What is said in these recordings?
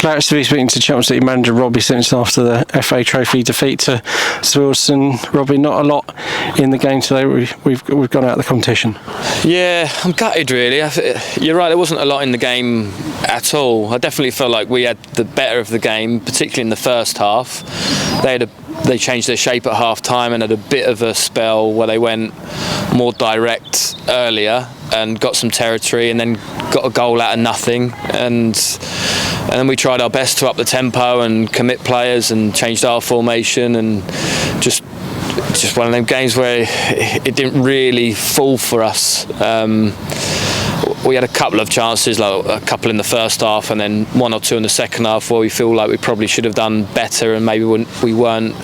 ClaretsTV speaking to Chelsea City manager Robbie Simpson after the FA Trophy defeat to Wealdstone. Robbie, not a lot in the game today. We've gone out of the competition. Yeah, I'm gutted really. You're right, there wasn't a lot in the game at all. I definitely felt like we had the better of the game, particularly in the first half. They changed their shape at half time and had a bit of a spell where they went more direct earlier and got some territory and then got a goal out of nothing, and then we tried our best to up the tempo and commit players and changed our formation, and just one of them games where it didn't really fall for us. We had a couple of chances, like a couple in the first half and then one or two in the second half, where we feel like we probably should have done better, and maybe we weren't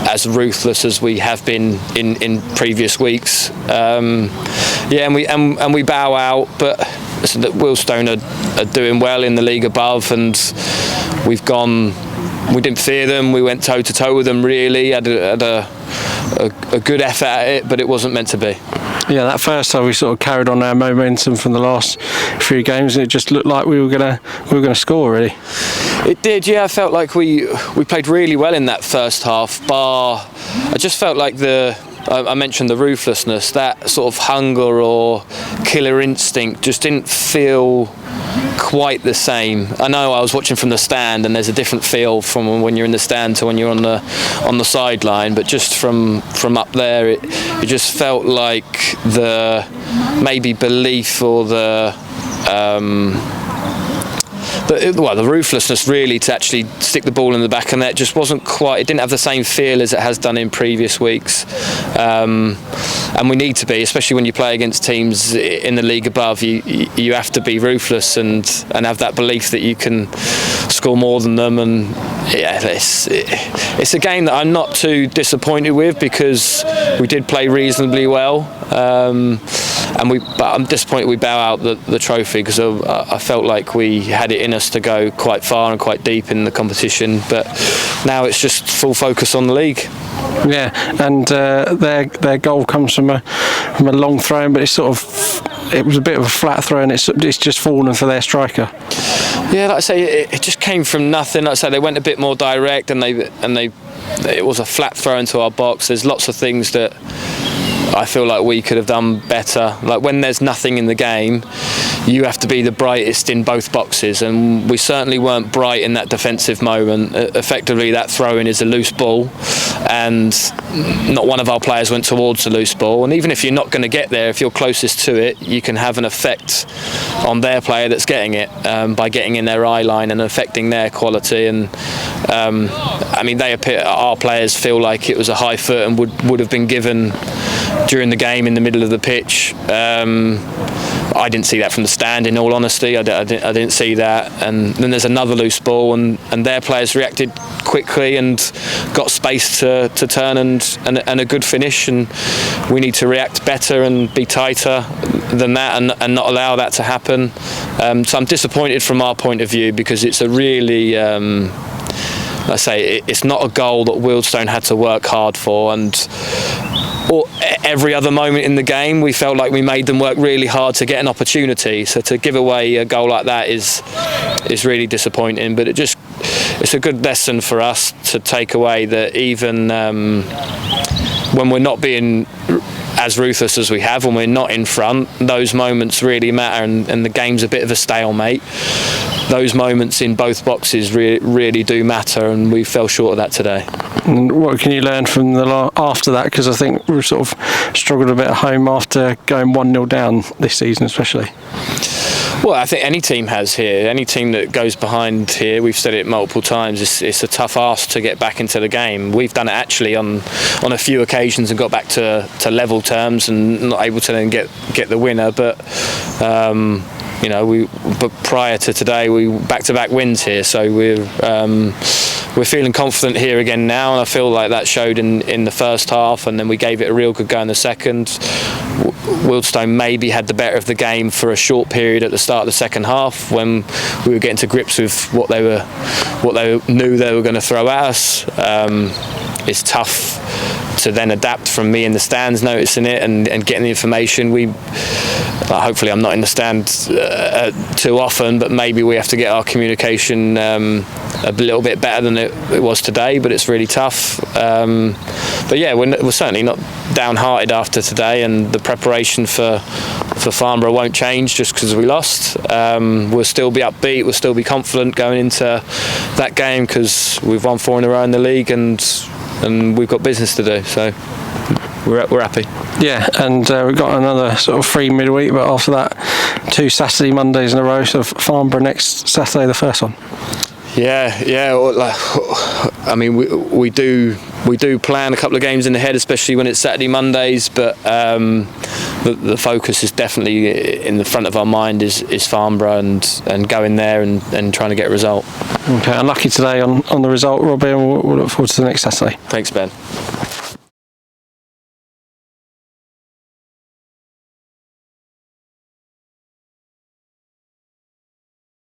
as ruthless as we have been in previous weeks. And we bow out, but listen, Wealdstone are doing well in the league above, and we didn't fear them. We went toe to toe with them. Really had a good effort at it, but it wasn't meant to be. Yeah, that first time we sort of carried on our momentum from the last few games, and it just looked like we were gonna score, really. It did, yeah. I felt like we played really well in that first half. I just felt like I mentioned the ruthlessness, that sort of hunger or killer instinct just didn't feel quite the same. I know I was watching from the stand, and there's a different feel from when you're in the stand to when you're on the sideline, but just from up there, it just felt like the maybe belief or the ruthlessness really to actually stick the ball in the back of the net just wasn't quite. It didn't have the same feel as it has done in previous weeks, and we need to be, especially when you play against teams in the league above. You have to be ruthless and have that belief that you can score more than them. And yeah, it's a game that I'm not too disappointed with, because we did play reasonably well. But I'm disappointed we bow out the trophy, because I felt like we had it in us to go quite far and quite deep in the competition. But now it's just full focus on the league. Yeah, and their goal comes from a long throw, but it was a bit of a flat throw, and it's just fallen for their striker. Yeah, like I say, it just came from nothing. Like I say, they went a bit more direct, and it was a flat throw into our box. There's lots of things that I feel like we could have done better. Like when there's nothing in the game, you have to be the brightest in both boxes, and we certainly weren't bright in that defensive moment. Effectively, that throw-in is a loose ball, and not one of our players went towards the loose ball. And even if you're not going to get there, if you're closest to it, you can have an effect on their player that's getting it by getting in their eye line and affecting their quality. And I mean, our players feel like it was a high foot and would have been given during the game in the middle of the pitch. I didn't see that from the stand, in all honesty. I didn't see that. And then there's another loose ball, and their players reacted quickly and got space to turn and a good finish. And we need to react better and be tighter than that, and not allow that to happen. So I'm disappointed from our point of view, because it's a really I say, it's not a goal that Wealdstone had to work hard for, or every other moment in the game we felt like we made them work really hard to get an opportunity. So to give away a goal like that is really disappointing. But it's a good lesson for us to take away, that even when we're not being as ruthless as we have, when we're not in front, those moments really matter, and the game's a bit of a stalemate. Those moments in both boxes really do matter, and we fell short of that today. And what can you learn from after that? Because I think we've sort of struggled a bit at home after going 1-0 down this season, especially. Well, I think any team has here. Any team that goes behind here, we've said it multiple times, it's a tough ask to get back into the game. We've done it actually on a few occasions and got back to level terms and not able to then get the winner. But but prior to today, we back-to-back wins here, so we're feeling confident here again now, and I feel like that showed in the first half, and then we gave it a real good go in the second. Wealdstone maybe had the better of the game for a short period at the start of the second half, when we were getting to grips with what they knew they were going to throw at us. It's tough to then adapt from me in the stands noticing it and getting the information. Hopefully I'm not in the stand too often, but maybe we have to get our communication a little bit better than it was today, but it's really tough. But yeah, we're certainly not downhearted after today, and the preparation for Farnborough won't change just because we lost. We'll still be upbeat, we'll still be confident going into that game because we've won 4 in a row in the league, and we've got business to do, so we're happy. Yeah, and we've got another sort of 3 midweek, but after that 2 Saturday Mondays in a row, so Farnborough next Saturday, the first one. Yeah. I mean, we do plan a couple of games in the head, especially when it's Saturday Mondays. But the focus is definitely in the front of our mind is Farnborough and going there and trying to get a result. Okay, unlucky today on the result, Robbie, and we'll look forward to the next Saturday. Thanks, Ben.